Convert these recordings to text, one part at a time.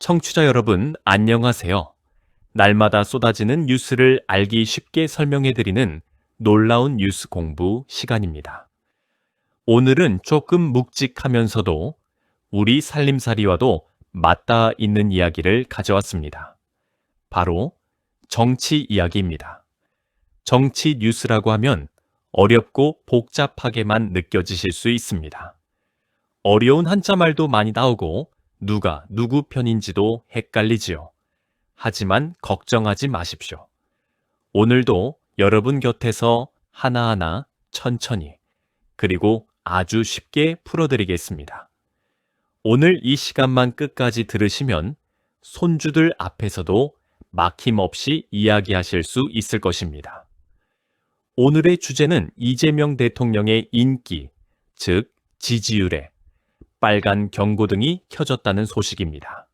청취자 여러분, 안녕하세요. 날마다 쏟아지는 뉴스를 알기 쉽게 설명해드리는 놀라운 뉴스 공부 시간입니다. 오늘은 조금 묵직하면서도 우리 살림살이와도 맞닿아 있는 이야기를 가져왔습니다. 바로 정치 이야기입니다. 정치 뉴스라고 하면 어렵고 복잡하게만 느껴지실 수 있습니다. 어려운 한자말도 많이 나오고 누가 누구 편인지도 헷갈리지요. 하지만 걱정하지 마십시오. 오늘도 여러분 곁에서 하나하나 천천히 그리고 아주 쉽게 풀어드리겠습니다. 오늘 이 시간만 끝까지 들으시면 손주들 앞에서도 막힘없이 이야기하실 수 있을 것입니다. 오늘의 주제는 이재명 대통령의 인기, 즉 지지율에 빨간 경고등이 켜졌다는 소식입니다.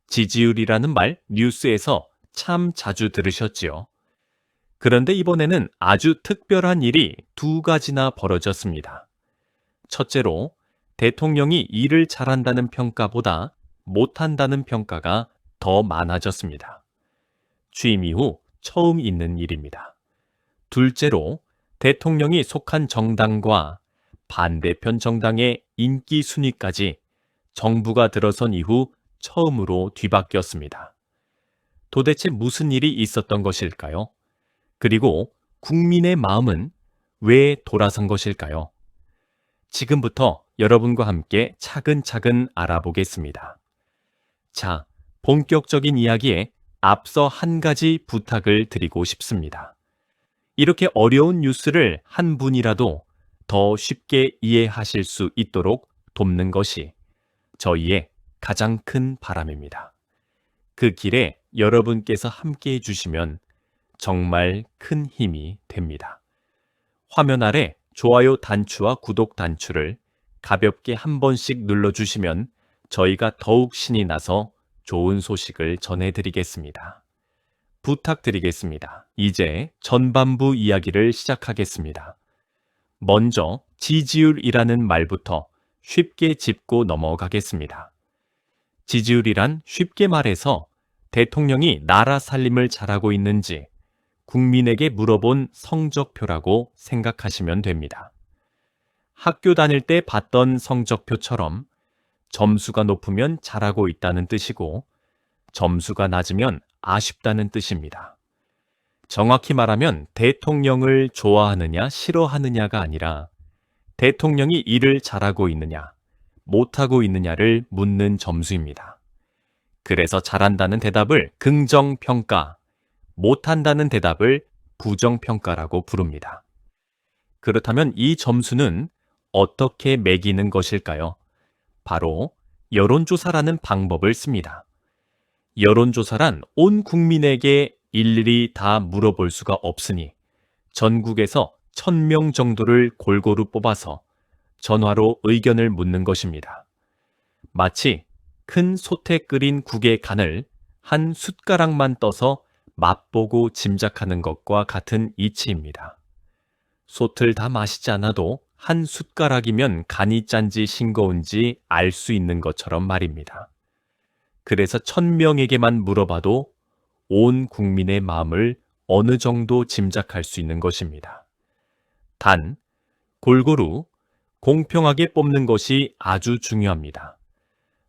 지지율이라는 말 뉴스에서 참 자주 들으셨지요. 그런데 이번에는 아주 특별한 일이 두 가지나 벌어졌습니다. 첫째로 대통령이 일을 잘한다는 평가보다 못한다는 평가가 더 많아졌습니다. 취임 이후 처음 있는 일입니다. 둘째로 대통령이 속한 정당과 반대편 정당의 인기 순위까지 정부가 들어선 이후 처음으로 뒤바뀌었습니다. 도대체 무슨 일이 있었던 것일까요? 그리고 국민의 마음은 왜 돌아선 것일까요? 지금부터 여러분과 함께 차근차근 알아보겠습니다. 자, 본격적인 이야기에 앞서 한 가지 부탁을 드리고 싶습니다. 이렇게 어려운 뉴스를 한 분이라도 더 쉽게 이해하실 수 있도록 돕는 것이 저희의 가장 큰 바람입니다. 그 길에 여러분께서 함께 해주시면 정말 큰 힘이 됩니다. 화면 아래 좋아요 단추와 구독 단추를 가볍게 한 번씩 눌러주시면 저희가 더욱 신이 나서 좋은 소식을 전해드리겠습니다. 부탁드리겠습니다. 이제 전반부 이야기를 시작하겠습니다. 먼저 지지율이라는 말부터 쉽게 짚고 넘어가겠습니다. 지지율이란 쉽게 말해서 대통령이 나라 살림을 잘하고 있는지 국민에게 물어본 성적표라고 생각하시면 됩니다. 학교 다닐 때 봤던 성적표처럼 점수가 높으면 잘하고 있다는 뜻이고 점수가 낮으면 아쉽다는 뜻입니다. 정확히 말하면 대통령을 좋아하느냐 싫어하느냐가 아니라 대통령이 일을 잘하고 있느냐 못하고 있느냐를 묻는 점수입니다. 그래서 잘한다는 대답을 긍정평가, 못한다는 대답을 부정평가라고 부릅니다. 그렇다면 이 점수는 어떻게 매기는 것일까요? 바로 여론조사라는 방법을 씁니다. 여론조사란 온 국민에게 일일이 다 물어볼 수가 없으니 전국에서 1000명 정도를 골고루 뽑아서 전화로 의견을 묻는 것입니다. 마치 큰 솥에 끓인 국의 간을 한 숟가락만 떠서 맛보고 짐작하는 것과 같은 이치입니다. 솥을 다 마시지 않아도 한 숟가락이면 간이 짠지 싱거운지 알 수 있는 것처럼 말입니다. 그래서 1000명에게만 물어봐도 온 국민의 마음을 어느 정도 짐작할 수 있는 것입니다. 단, 골고루 공평하게 뽑는 것이 아주 중요합니다.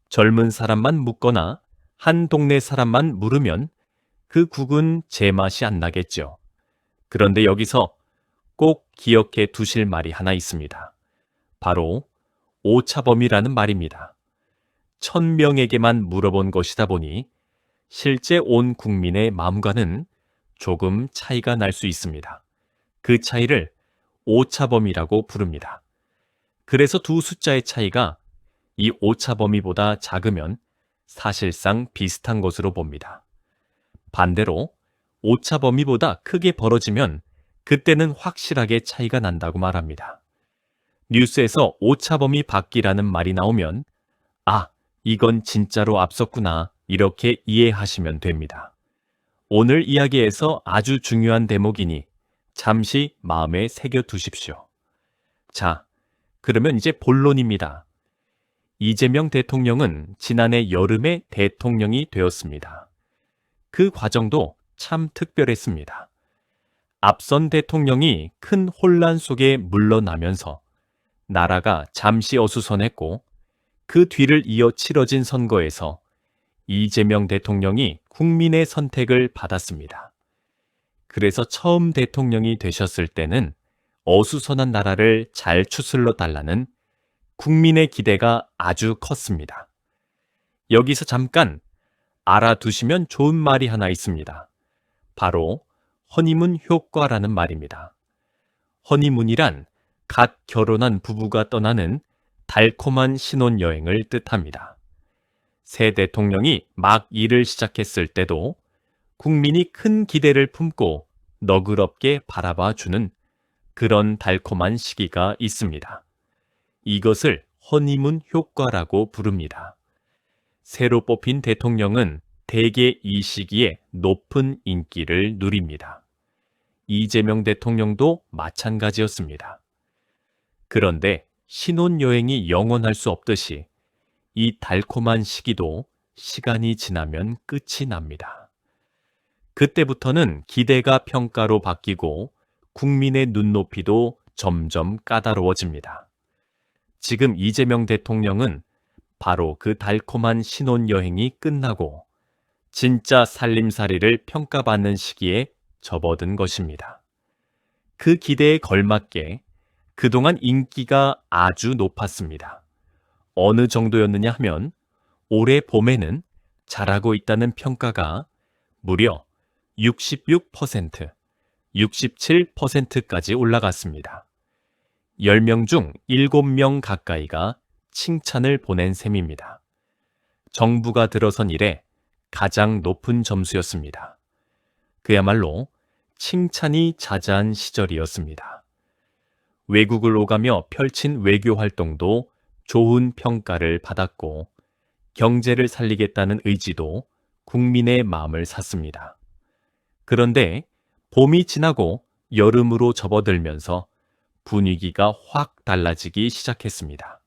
젊은 사람만 묻거나 한 동네 사람만 물으면 그 국은 제맛이 안 나겠죠. 그런데 여기서 꼭 기억해 두실 말이 하나 있습니다. 바로 오차범위라는 말입니다. 1000명에게만 물어본 것이다 보니 실제 온 국민의 마음과는 조금 차이가 날 수 있습니다. 그 차이를 오차범위라고 부릅니다. 그래서 두 숫자의 차이가 이 오차범위보다 작으면 사실상 비슷한 것으로 봅니다. 반대로 오차범위보다 크게 벌어지면 그때는 확실하게 차이가 난다고 말합니다. 뉴스에서 오차범위 밖이라는 말이 나오면 아, 이건 진짜로 앞섰구나 이렇게 이해하시면 됩니다. 오늘 이야기에서 아주 중요한 대목이니 잠시 마음에 새겨 두십시오. 자, 그러면 이제 본론입니다. 이재명 대통령은 지난해 여름에 대통령이 되었습니다. 그 과정도 참 특별했습니다. 앞선 대통령이 큰 혼란 속에 물러나면서 나라가 잠시 어수선했고 그 뒤를 이어 치러진 선거에서 이재명 대통령이 국민의 선택을 받았습니다. 그래서 처음 대통령이 되셨을 때는 어수선한 나라를 잘 추슬러 달라는 국민의 기대가 아주 컸습니다. 여기서 잠깐 알아두시면 좋은 말이 하나 있습니다. 바로 허니문 효과라는 말입니다. 허니문이란 갓 결혼한 부부가 떠나는 달콤한 신혼여행을 뜻합니다. 새 대통령이 막 일을 시작했을 때도 국민이 큰 기대를 품고 너그럽게 바라봐 주는 그런 달콤한 시기가 있습니다. 이것을 허니문 효과라고 부릅니다. 새로 뽑힌 대통령은 대개 이 시기에 높은 인기를 누립니다. 이재명 대통령도 마찬가지였습니다. 그런데 신혼여행이 영원할 수 없듯이 이 달콤한 시기도 시간이 지나면 끝이 납니다. 그때부터는 기대가 평가로 바뀌고 국민의 눈높이도 점점 까다로워집니다. 지금 이재명 대통령은 바로 그 달콤한 신혼여행이 끝나고 진짜 살림살이를 평가받는 시기에 접어든 것입니다. 그 기대에 걸맞게 그동안 인기가 아주 높았습니다. 어느 정도였느냐 하면 올해 봄에는 잘하고 있다는 평가가 무려 66%, 67%까지 올라갔습니다. 10명 중 7명 가까이가 칭찬을 보낸 셈입니다. 정부가 들어선 이래 가장 높은 점수였습니다. 그야말로 칭찬이 자자한 시절이었습니다. 외국을 오가며 펼친 외교 활동도 좋은 평가를 받았고 경제를 살리겠다는 의지도 국민의 마음을 샀습니다. 그런데 봄이 지나고 여름으로 접어들면서 분위기가 확 달라지기 시작했습니다.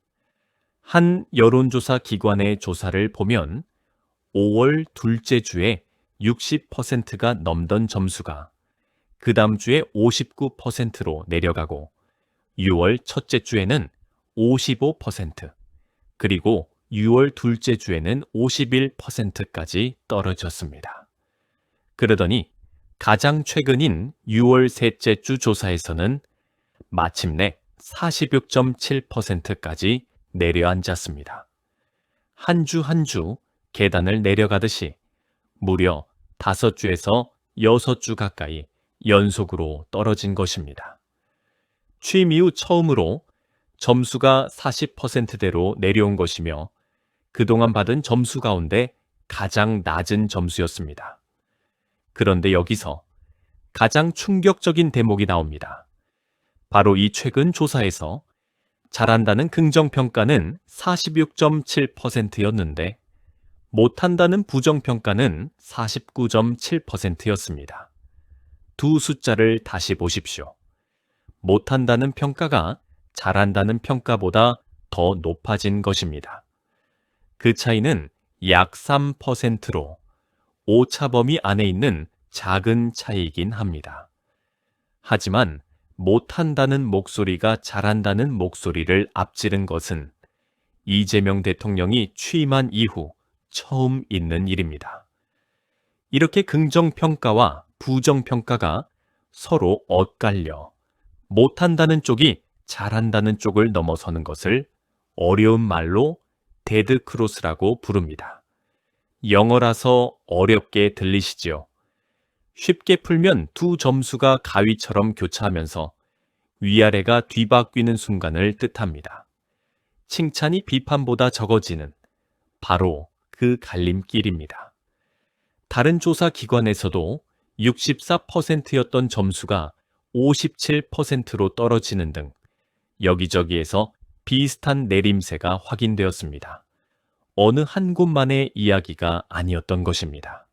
한 여론조사 기관의 조사를 보면 5월 둘째 주에 60%가 넘던 점수가 그 다음 주에 59%로 내려가고 6월 첫째 주에는 55%, 그리고 6월 둘째 주에는 51%까지 떨어졌습니다. 그러더니 가장 최근인 6월 셋째 주 조사에서는 마침내 46.7%까지 내려앉았습니다. 한 주 한 주 계단을 내려가듯이 무려 5주에서 6주 가까이 연속으로 떨어진 것입니다. 취임 이후 처음으로 점수가 40%대로 내려온 것이며 그동안 받은 점수 가운데 가장 낮은 점수였습니다. 그런데 여기서 가장 충격적인 대목이 나옵니다. 바로 이 최근 조사에서 잘한다는 긍정평가는 46.7%였는데 못한다는 부정평가는 49.7%였습니다. 두 숫자를 다시 보십시오. 못한다는 평가가 잘한다는 평가보다 더 높아진 것입니다. 그 차이는 약 3%로 오차 범위 안에 있는 작은 차이이긴 합니다. 하지만 못한다는 목소리가 잘한다는 목소리를 앞지른 것은 이재명 대통령이 취임한 이후 처음 있는 일입니다. 이렇게 긍정평가와 부정평가가 서로 엇갈려 못한다는 쪽이 잘한다는 쪽을 넘어서는 것을 어려운 말로 데드크로스라고 부릅니다. 영어라서 어렵게 들리시지요? 쉽게 풀면 두 점수가 가위처럼 교차하면서 위아래가 뒤바뀌는 순간을 뜻합니다. 칭찬이 비판보다 적어지는 바로 그 갈림길입니다. 다른 조사 기관에서도 64%였던 점수가 57%로 떨어지는 등 여기저기에서 비슷한 내림세가 확인되었습니다. 어느 한 곳만의 이야기가 아니었던 것입니다.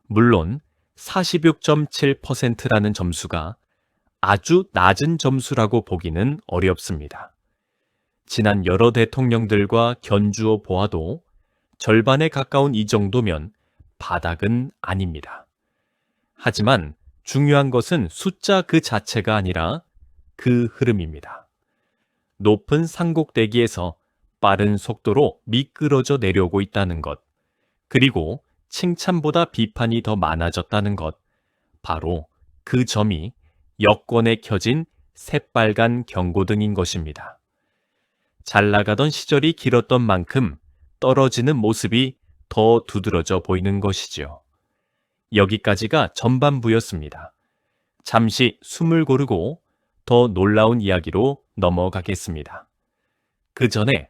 물론 46.7%라는 점수가 아주 낮은 점수라고 보기는 어렵습니다. 지난 여러 대통령들과 견주어 보아도 절반에 가까운 이 정도면 바닥은 아닙니다. 하지만 중요한 것은 숫자 그 자체가 아니라 그 흐름입니다. 높은 산꼭대기에서 빠른 속도로 미끄러져 내려오고 있다는 것, 그리고 칭찬보다 비판이 더 많아졌다는 것, 바로 그 점이 여권에 켜진 새빨간 경고등인 것입니다. 잘 나가던 시절이 길었던 만큼 떨어지는 모습이 더 두드러져 보이는 것이죠. 여기까지가 전반부였습니다. 잠시 숨을 고르고 더 놀라운 이야기로 넘어가겠습니다. 그 전에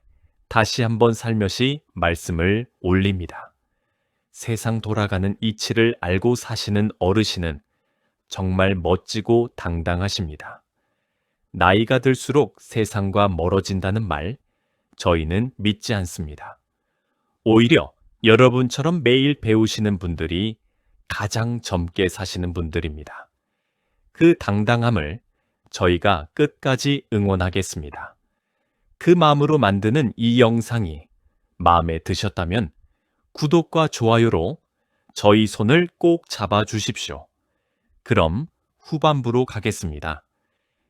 다시 한번 살며시 말씀을 올립니다. 세상 돌아가는 이치를 알고 사시는 어르신은 정말 멋지고 당당하십니다. 나이가 들수록 세상과 멀어진다는 말, 저희는 믿지 않습니다. 오히려 여러분처럼 매일 배우시는 분들이 가장 젊게 사시는 분들입니다. 그 당당함을 저희가 끝까지 응원하겠습니다. 그 마음으로 만드는 이 영상이 마음에 드셨다면 구독과 좋아요로 저희 손을 꼭 잡아 주십시오. 그럼 후반부로 가겠습니다.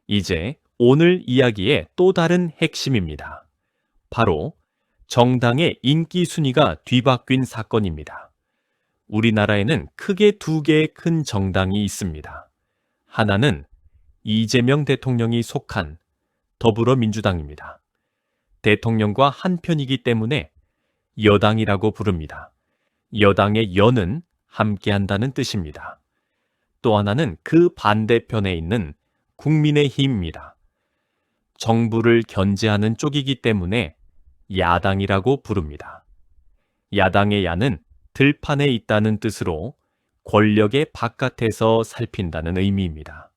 이제 오늘 이야기의 또 다른 핵심입니다. 바로 정당의 인기 순위가 뒤바뀐 사건입니다. 우리나라에는 크게 두 개의 큰 정당이 있습니다. 하나는 이재명 대통령이 속한 더불어민주당입니다. 대통령과 한편이기 때문에 여당이라고 부릅니다. 여당의 여는 함께한다는 뜻입니다. 또 하나는 그 반대편에 있는 국민의힘입니다. 정부를 견제하는 쪽이기 때문에 야당이라고 부릅니다. 야당의 야는 들판에 있다는 뜻으로 권력의 바깥에서 살핀다는 의미입니다.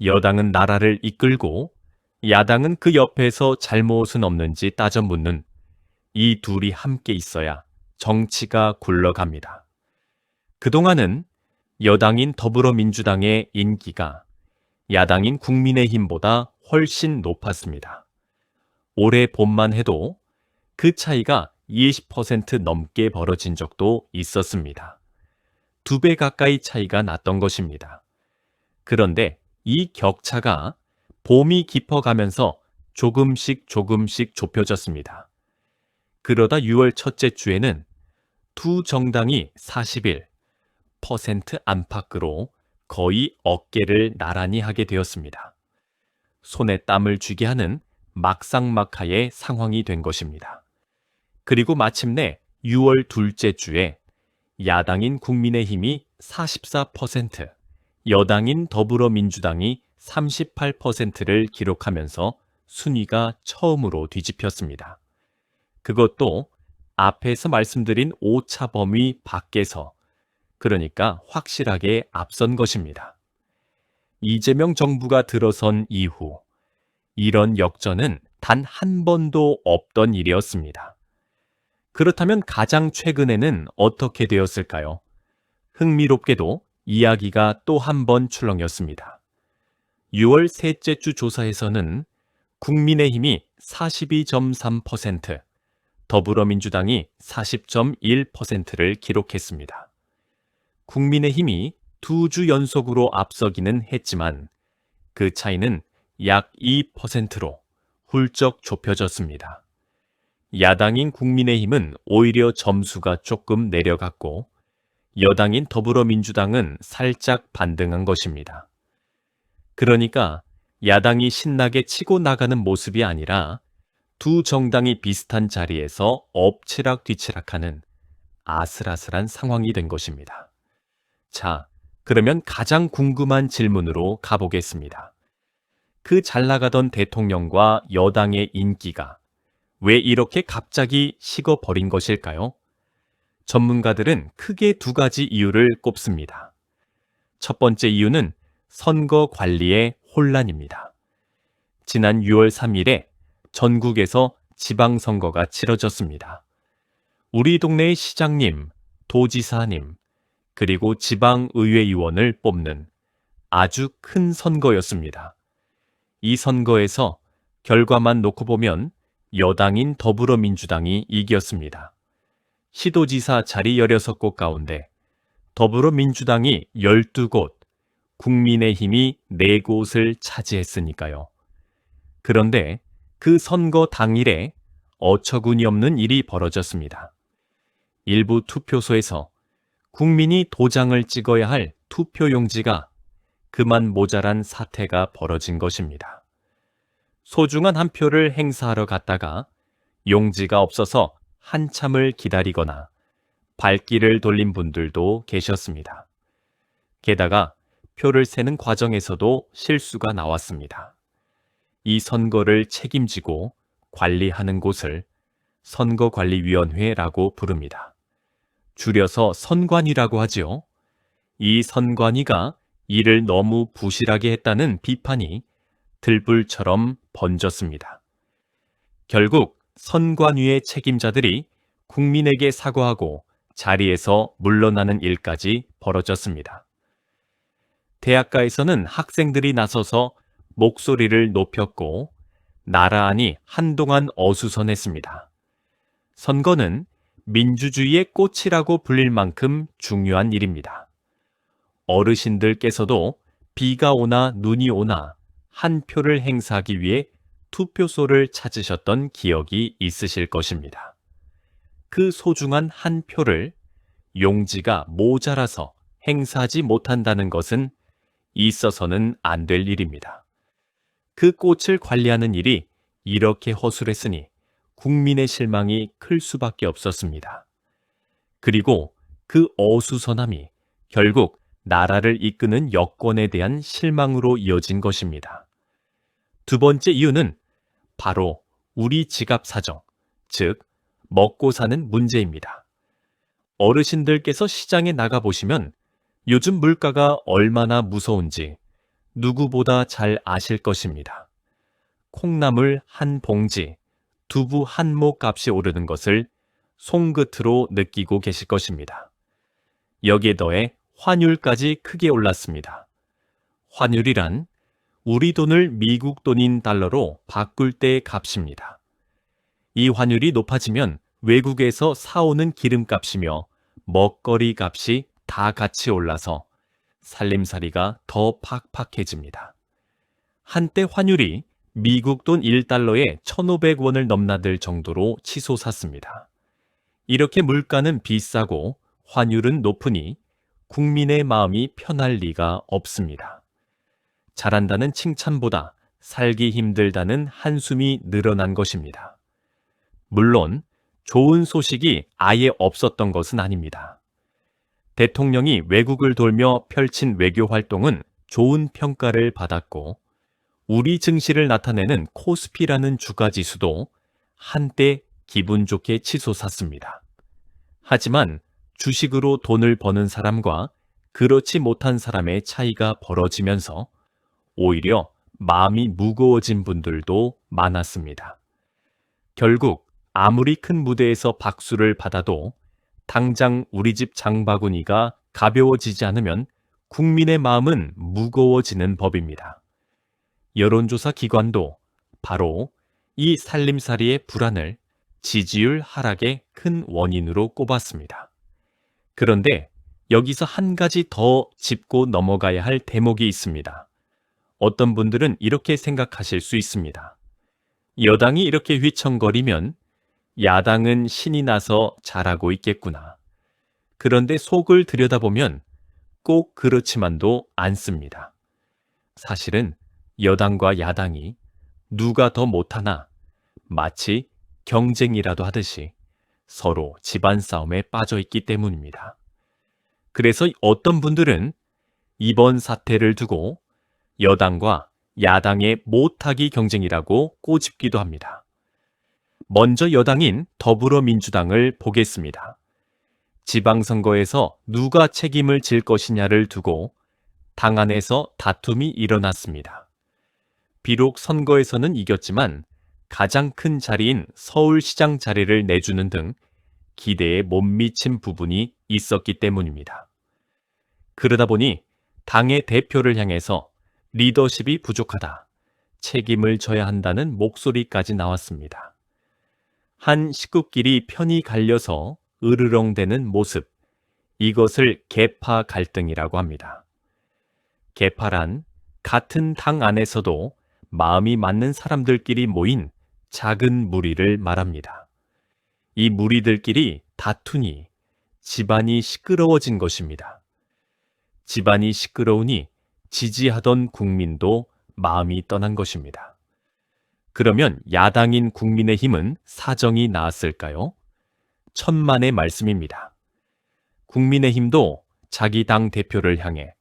여당은 나라를 이끌고 야당은 그 옆에서 잘못은 없는지 따져 묻는 이 둘이 함께 있어야 정치가 굴러갑니다. 그동안은 여당인 더불어민주당의 인기가 야당인 국민의힘보다 훨씬 높았습니다. 올해 봄만 해도 그 차이가 20% 넘게 벌어진 적도 있었습니다. 2배 가까이 차이가 났던 것입니다. 그런데 이 격차가 봄이 깊어가면서 조금씩 좁혀졌습니다. 그러다 6월 첫째 주에는 두 정당이 41% 안팎으로 거의 어깨를 나란히 하게 되었습니다. 손에 땀을 쥐게 하는 막상막하의 상황이 된 것입니다. 그리고 마침내 6월 둘째 주에 야당인 국민의힘이 44%, 여당인 더불어민주당이 38%를 기록하면서 순위가 처음으로 뒤집혔습니다. 그것도 앞에서 말씀드린 오차 범위 밖에서, 그러니까 확실하게 앞선 것입니다. 이재명 정부가 들어선 이후 이런 역전은 단 한 번도 없던 일이었습니다. 그렇다면 가장 최근에는 어떻게 되었을까요? 흥미롭게도 이야기가 또 한 번 출렁였습니다. 6월 셋째 주 조사에서는 국민의힘이 42.3%, 더불어민주당이 40.1%를 기록했습니다. 국민의힘이 2주 연속으로 앞서기는 했지만 그 차이는 약 2%로 훌쩍 좁혀졌습니다. 야당인 국민의힘은 오히려 점수가 조금 내려갔고 여당인 더불어민주당은 살짝 반등한 것입니다. 그러니까 야당이 신나게 치고 나가는 모습이 아니라 두 정당이 비슷한 자리에서 엎치락뒤치락하는 아슬아슬한 상황이 된 것입니다. 자, 그러면 가장 궁금한 질문으로 가보겠습니다. 그 잘 나가던 대통령과 여당의 인기가 왜 이렇게 갑자기 식어버린 것일까요? 전문가들은 크게 두 가지 이유를 꼽습니다. 첫 번째 이유는 선거 관리의 혼란입니다. 지난 6월 3일에 전국에서 지방선거가 치러졌습니다. 우리 동네의 시장님, 도지사님, 그리고 지방의회의원을 뽑는 아주 큰 선거였습니다. 이 선거에서 결과만 놓고 보면 여당인 더불어민주당이 이겼습니다. 시도지사 자리 16곳 가운데 더불어민주당이 12곳, 국민의힘이 4곳을 차지했으니까요. 그런데 그 선거 당일에 어처구니 없는 일이 벌어졌습니다. 일부 투표소에서 국민이 도장을 찍어야 할 투표용지가 그만 모자란 사태가 벌어진 것입니다. 소중한 한 표를 행사하러 갔다가 용지가 없어서 한참을 기다리거나 발길을 돌린 분들도 계셨습니다. 게다가 표를 세는 과정에서도 실수가 나왔습니다. 이 선거를 책임지고 관리하는 곳을 선거관리위원회라고 부릅니다. 줄여서 선관위라고 하지요. 이 선관위가 일을 너무 부실하게 했다는 비판이 들불처럼 번졌습니다. 결국 선관위의 책임자들이 국민에게 사과하고 자리에서 물러나는 일까지 벌어졌습니다. 대학가에서는 학생들이 나서서 목소리를 높였고 나라안이 한동안 어수선했습니다. 선거는 민주주의의 꽃이라고 불릴 만큼 중요한 일입니다. 어르신들께서도 비가 오나 눈이 오나 한 표를 행사하기 위해 투표소를 찾으셨던 기억이 있으실 것입니다. 그 소중한 한 표를 용지가 모자라서 행사하지 못한다는 것은 있어서는 안 될 일입니다. 그 꽃을 관리하는 일이 이렇게 허술했으니 국민의 실망이 클 수밖에 없었습니다. 그리고 그 어수선함이 결국 나라를 이끄는 여권에 대한 실망으로 이어진 것입니다. 두 번째 이유는 바로 우리 지갑 사정, 즉 먹고 사는 문제입니다. 어르신들께서 시장에 나가보시면 요즘 물가가 얼마나 무서운지 누구보다 잘 아실 것입니다. 콩나물 한 봉지, 두부 한 모 값이 오르는 것을 손끝으로 느끼고 계실 것입니다. 여기에 더해 환율까지 크게 올랐습니다. 환율이란 우리 돈을 미국 돈인 달러로 바꿀 때의 값입니다. 이 환율이 높아지면 외국에서 사오는 기름값이며 먹거리 값이 다 같이 올라서 살림살이가 더 팍팍해집니다. 한때 환율이 미국 돈 1달러에 1,500원을 넘나들 정도로 치솟았습니다. 이렇게 물가는 비싸고 환율은 높으니 국민의 마음이 편할 리가 없습니다. 잘한다는 칭찬보다 살기 힘들다는 한숨이 늘어난 것입니다. 물론 좋은 소식이 아예 없었던 것은 아닙니다. 대통령이 외국을 돌며 펼친 외교 활동은 좋은 평가를 받았고 우리 증시를 나타내는 코스피라는 주가지수도 한때 기분 좋게 치솟았습니다. 하지만 주식으로 돈을 버는 사람과 그렇지 못한 사람의 차이가 벌어지면서 오히려 마음이 무거워진 분들도 많았습니다. 결국 아무리 큰 무대에서 박수를 받아도 당장 우리 집 장바구니가 가벼워지지 않으면 국민의 마음은 무거워지는 법입니다. 여론조사 기관도 바로 이 살림살이의 불안을 지지율 하락의 큰 원인으로 꼽았습니다. 그런데 여기서 한 가지 더 짚고 넘어가야 할 대목이 있습니다. 어떤 분들은 이렇게 생각하실 수 있습니다. 여당이 이렇게 휘청거리면 야당은 신이 나서 잘하고 있겠구나. 그런데 속을 들여다보면 꼭 그렇지만도 않습니다. 사실은 여당과 야당이 누가 더 못하나 마치 경쟁이라도 하듯이 서로 집안 싸움에 빠져 있기 때문입니다. 그래서 어떤 분들은 이번 사태를 두고 여당과 야당의 못하기 경쟁이라고 꼬집기도 합니다. 먼저 여당인 더불어민주당을 보겠습니다. 지방선거에서 누가 책임을 질 것이냐를 두고 당 안에서 다툼이 일어났습니다. 비록 선거에서는 이겼지만 가장 큰 자리인 서울시장 자리를 내주는 등 기대에 못 미친 부분이 있었기 때문입니다. 그러다 보니 당의 대표를 향해서 리더십이 부족하다, 책임을 져야 한다는 목소리까지 나왔습니다. 한 식구끼리 편이 갈려서 으르렁대는 모습, 이것을 계파 갈등이라고 합니다. 계파란 같은 당 안에서도 마음이 맞는 사람들끼리 모인 작은 무리를 말합니다. 이 무리들끼리 다투니 집안이 시끄러워진 것입니다. 집안이 시끄러우니 지지하던 국민도 마음이 떠난 것입니다. 그러면 야당인 국민의힘은 사정이 나았을까요? 천만의 말씀입니다. 국민의힘도 자기 당 대표를 향해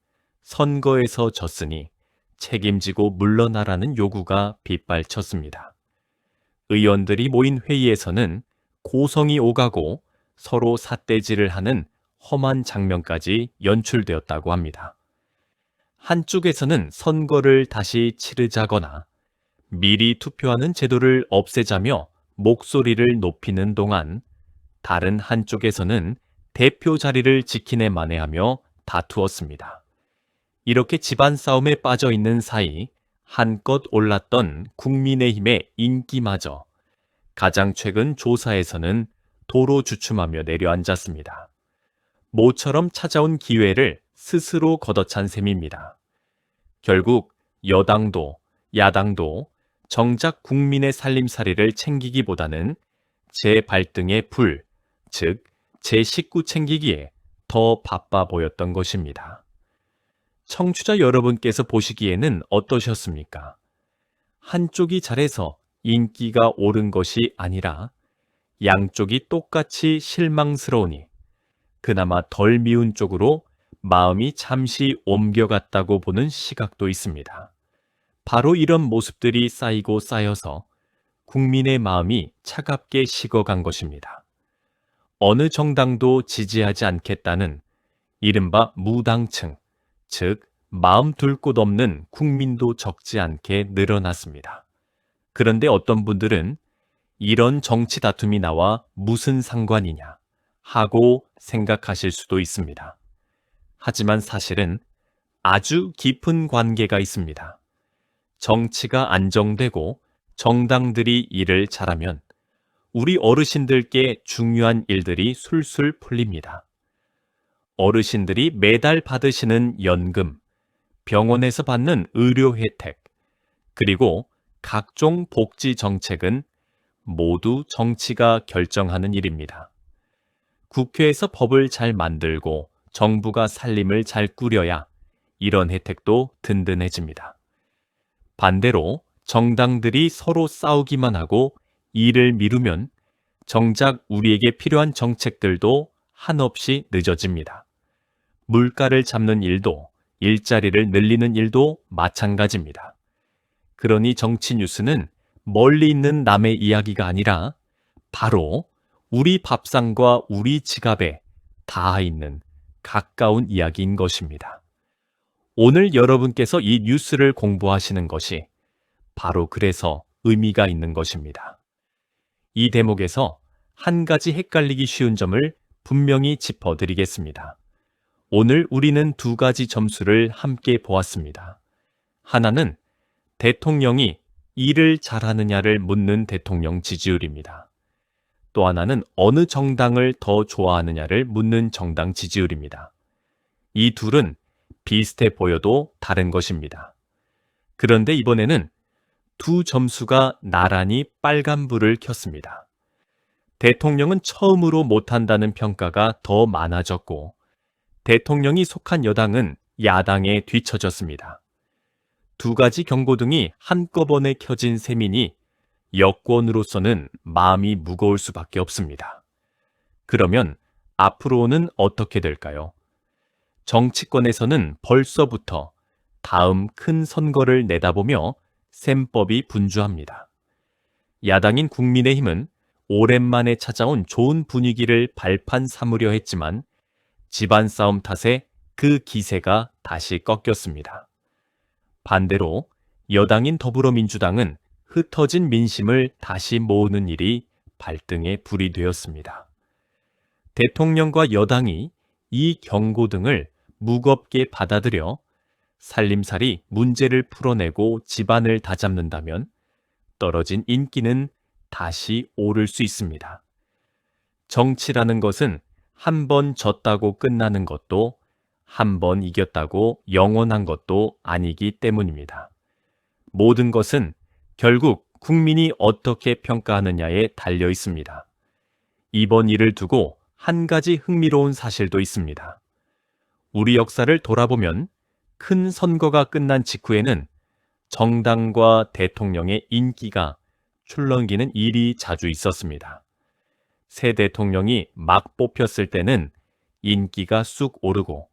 선거에서 졌으니 책임지고 물러나라는 요구가 빗발쳤습니다. 의원들이 모인 회의에서는 고성이 오가고 서로 삿대질을 하는 험한 장면까지 연출되었다고 합니다. 한쪽에서는 선거를 다시 치르자거나 미리 투표하는 제도를 없애자며 목소리를 높이는 동안 다른 한쪽에서는 대표 자리를 지키네 마네하며 다투었습니다. 이렇게 집안 싸움에 빠져 있는 사이 한껏 올랐던 국민의힘의 인기마저 가장 최근 조사에서는 도로 주춤하며 내려앉았습니다. 모처럼 찾아온 기회를 스스로 걷어찬 셈입니다. 결국 여당도 야당도 정작 국민의 살림살이를 챙기기보다는 제 발등의 불, 즉 제 식구 챙기기에 더 바빠 보였던 것입니다. 청취자 여러분께서 보시기에는 어떠셨습니까? 한쪽이 잘해서 인기가 오른 것이 아니라 양쪽이 똑같이 실망스러우니 그나마 덜 미운 쪽으로 마음이 잠시 옮겨갔다고 보는 시각도 있습니다. 바로 이런 모습들이 쌓이고 쌓여서 국민의 마음이 차갑게 식어간 것입니다. 어느 정당도 지지하지 않겠다는 이른바 무당층, 즉 마음 둘 곳 없는 국민도 적지 않게 늘어났습니다. 그런데 어떤 분들은 이런 정치 다툼이 나와 무슨 상관이냐 하고 생각하실 수도 있습니다. 하지만 사실은 아주 깊은 관계가 있습니다. 정치가 안정되고 정당들이 일을 잘하면 우리 어르신들께 중요한 일들이 술술 풀립니다. 어르신들이 매달 받으시는 연금, 병원에서 받는 의료 혜택, 그리고 각종 복지 정책은 모두 정치가 결정하는 일입니다. 국회에서 법을 잘 만들고 정부가 살림을 잘 꾸려야 이런 혜택도 든든해집니다. 반대로 정당들이 서로 싸우기만 하고 일을 미루면 정작 우리에게 필요한 정책들도 한없이 늦어집니다. 물가를 잡는 일도 일자리를 늘리는 일도 마찬가지입니다. 그러니 정치 뉴스는 멀리 있는 남의 이야기가 아니라 바로 우리 밥상과 우리 지갑에 닿아 있는 가까운 이야기인 것입니다. 오늘 여러분께서 이 뉴스를 공부하시는 것이 바로 그래서 의미가 있는 것입니다. 이 대목에서 한 가지 헷갈리기 쉬운 점을 분명히 짚어드리겠습니다. 오늘 우리는 두 가지 점수를 함께 보았습니다. 하나는 대통령이 일을 잘하느냐를 묻는 대통령 지지율입니다. 또 하나는 어느 정당을 더 좋아하느냐를 묻는 정당 지지율입니다. 이 둘은 비슷해 보여도 다른 것입니다. 그런데 이번에는 두 점수가 나란히 빨간불을 켰습니다. 대통령은 처음으로 못한다는 평가가 더 많아졌고 대통령이 속한 여당은 야당에 뒤처졌습니다. 두 가지 경고등이 한꺼번에 켜진 셈이니 여권으로서는 마음이 무거울 수밖에 없습니다. 그러면 앞으로는 어떻게 될까요? 정치권에서는 벌써부터 다음 큰 선거를 내다보며 셈법이 분주합니다. 야당인 국민의힘은 오랜만에 찾아온 좋은 분위기를 발판 삼으려 했지만 집안 싸움 탓에 그 기세가 다시 꺾였습니다. 반대로 여당인 더불어민주당은 흩어진 민심을 다시 모으는 일이 발등에 불이 되었습니다. 대통령과 여당이 이 경고등을 무겁게 받아들여 살림살이 문제를 풀어내고 집안을 다잡는다면 떨어진 인기는 다시 오를 수 있습니다. 정치라는 것은 한 번 졌다고 끝나는 것도 한 번 이겼다고 영원한 것도 아니기 때문입니다. 모든 것은 결국 국민이 어떻게 평가하느냐에 달려 있습니다. 이번 일을 두고 한 가지 흥미로운 사실도 있습니다. 우리 역사를 돌아보면 큰 선거가 끝난 직후에는 정당과 대통령의 인기가 출렁이는 일이 자주 있었습니다. 새 대통령이 막 뽑혔을 때는 인기가 쑥 오르고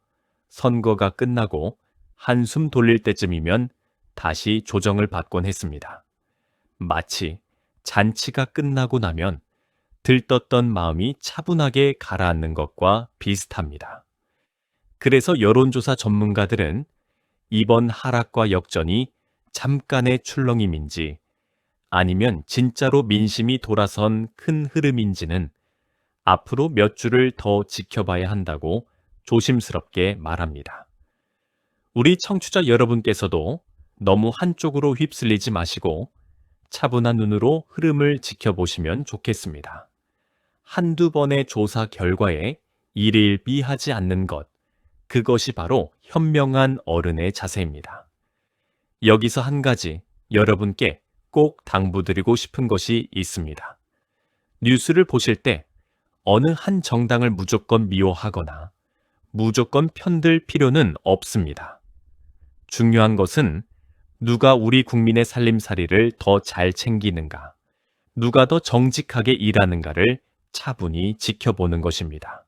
선거가 끝나고 한숨 돌릴 때쯤이면 다시 조정을 받곤 했습니다. 마치 잔치가 끝나고 나면 들떴던 마음이 차분하게 가라앉는 것과 비슷합니다. 그래서 여론조사 전문가들은 이번 하락과 역전이 잠깐의 출렁임인지 아니면 진짜로 민심이 돌아선 큰 흐름인지는 앞으로 몇 주를 더 지켜봐야 한다고 조심스럽게 말합니다. 우리 청취자 여러분께서도 너무 한쪽으로 휩쓸리지 마시고 차분한 눈으로 흐름을 지켜보시면 좋겠습니다. 한두 번의 조사 결과에 일일비하지 않는 것, 그것이 바로 현명한 어른의 자세입니다. 여기서 한 가지 여러분께 꼭 당부드리고 싶은 것이 있습니다. 뉴스를 보실 때 어느 한 정당을 무조건 미워하거나 무조건 편들 필요는 없습니다. 중요한 것은 누가 우리 국민의 살림살이를 더 잘 챙기는가, 누가 더 정직하게 일하는가를 차분히 지켜보는 것입니다.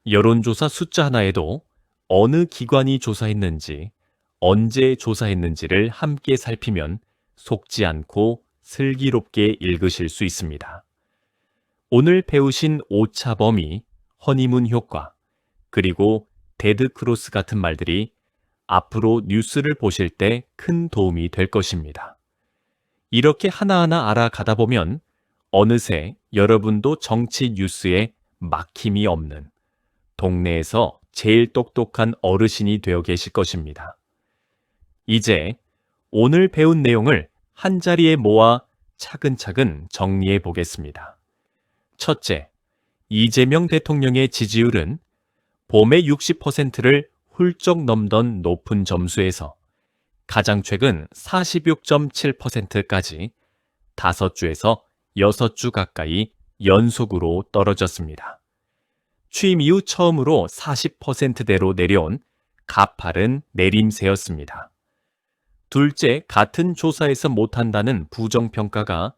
여론조사 숫자 하나에도 어느 기관이 조사했는지, 언제 조사했는지를 함께 살피면 속지 않고 슬기롭게 읽으실 수 있습니다. 오늘 배우신 오차 범위, 허니문 효과, 그리고 데드크로스 같은 말들이 앞으로 뉴스를 보실 때 큰 도움이 될 것입니다. 이렇게 하나하나 알아가다 보면 어느새 여러분도 정치 뉴스에 막힘이 없는 동네에서 제일 똑똑한 어르신이 되어 계실 것입니다. 이제 오늘 배운 내용을 한자리에 모아 차근차근 정리해 보겠습니다. 첫째, 이재명 대통령의 지지율은 봄의 60%를 훌쩍 넘던 높은 점수에서 가장 최근 46.7%까지 5주에서 6주 가까이 연속으로 떨어졌습니다. 취임 이후 처음으로 40%대로 내려온 가파른 내림세였습니다. 둘째, 같은 조사에서 못한다는 부정평가가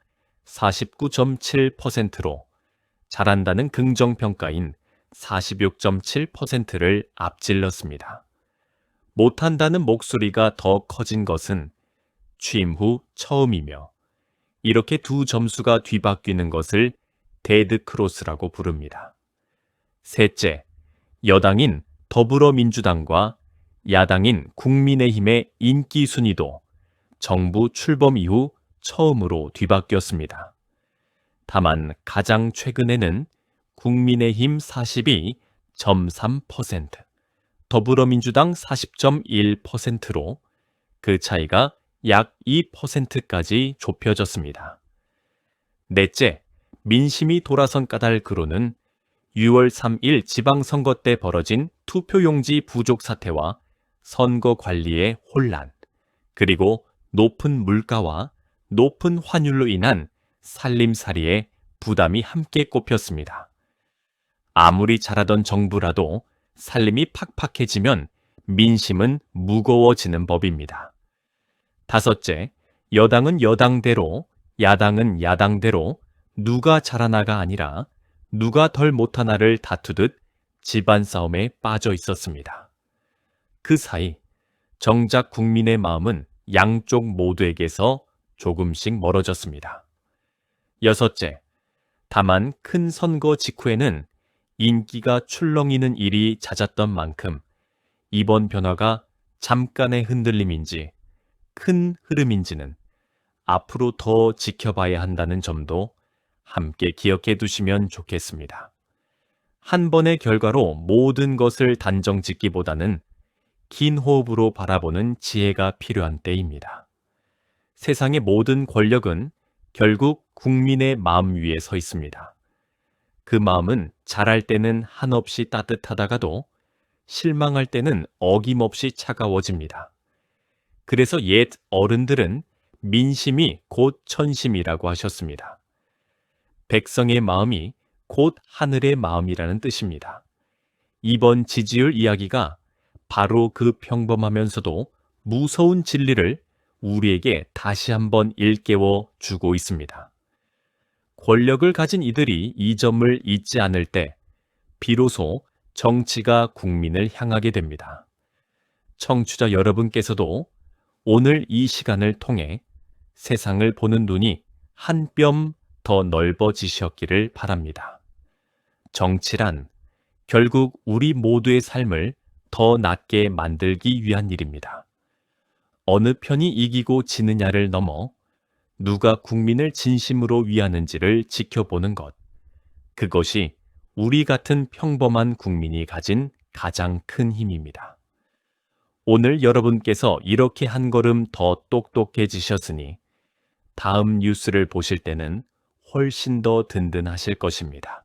49.7%로 잘한다는 긍정평가인 46.7%를 앞질렀습니다. 못한다는 목소리가 더 커진 것은 취임 후 처음이며 이렇게 두 점수가 뒤바뀌는 것을 데드크로스라고 부릅니다. 셋째, 여당인 더불어민주당과 야당인 국민의힘의 인기 순위도 정부 출범 이후 처음으로 뒤바뀌었습니다. 다만 가장 최근에는 국민의힘 42.3%, 더불어민주당 40.1%로 그 차이가 약 2%까지 좁혀졌습니다. 넷째, 민심이 돌아선 까닭으로는 6월 3일 지방선거 때 벌어진 투표용지 부족 사태와 선거 관리의 혼란, 그리고 높은 물가와 높은 환율로 인한 살림살이의 부담이 함께 꼽혔습니다. 아무리 잘하던 정부라도 살림이 팍팍해지면 민심은 무거워지는 법입니다. 다섯째, 여당은 여당대로, 야당은 야당대로 누가 잘하나가 아니라 누가 덜 못하나를 다투듯 집안 싸움에 빠져 있었습니다. 그 사이 정작 국민의 마음은 양쪽 모두에게서 조금씩 멀어졌습니다. 여섯째, 다만 큰 선거 직후에는 인기가 출렁이는 일이 잦았던 만큼 이번 변화가 잠깐의 흔들림인지 큰 흐름인지는 앞으로 더 지켜봐야 한다는 점도 함께 기억해 두시면 좋겠습니다. 한 번의 결과로 모든 것을 단정 짓기보다는 긴 호흡으로 바라보는 지혜가 필요한 때입니다. 세상의 모든 권력은 결국 국민의 마음 위에 서 있습니다. 그 마음은 잘할 때는 한없이 따뜻하다가도 실망할 때는 어김없이 차가워집니다. 그래서 옛 어른들은 민심이 곧 천심이라고 하셨습니다. 백성의 마음이 곧 하늘의 마음이라는 뜻입니다. 이번 지지율 이야기가 바로 그 평범하면서도 무서운 진리를 우리에게 다시 한번 일깨워 주고 있습니다. 권력을 가진 이들이 이 점을 잊지 않을 때 비로소 정치가 국민을 향하게 됩니다. 청취자 여러분께서도 오늘 이 시간을 통해 세상을 보는 눈이 한 뼘 더 넓어지셨기를 바랍니다. 정치란 결국 우리 모두의 삶을 더 낫게 만들기 위한 일입니다. 어느 편이 이기고 지느냐를 넘어 누가 국민을 진심으로 위하는지를 지켜보는 것. 그것이 우리 같은 평범한 국민이 가진 가장 큰 힘입니다. 오늘 여러분께서 이렇게 한 걸음 더 똑똑해지셨으니 다음 뉴스를 보실 때는 훨씬 더 든든하실 것입니다.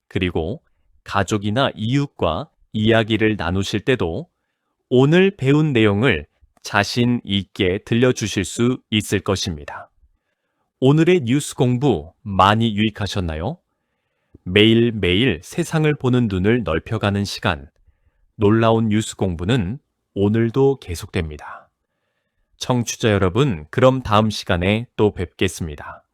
그리고 가족이나 이웃과 이야기를 나누실 때도 오늘 배운 내용을 자신 있게 들려주실 수 있을 것입니다. 오늘의 뉴스 공부 많이 유익하셨나요? 매일매일 세상을 보는 눈을 넓혀가는 시간, 놀라운 뉴스 공부는 오늘도 계속됩니다. 청취자 여러분, 그럼 다음 시간에 또 뵙겠습니다.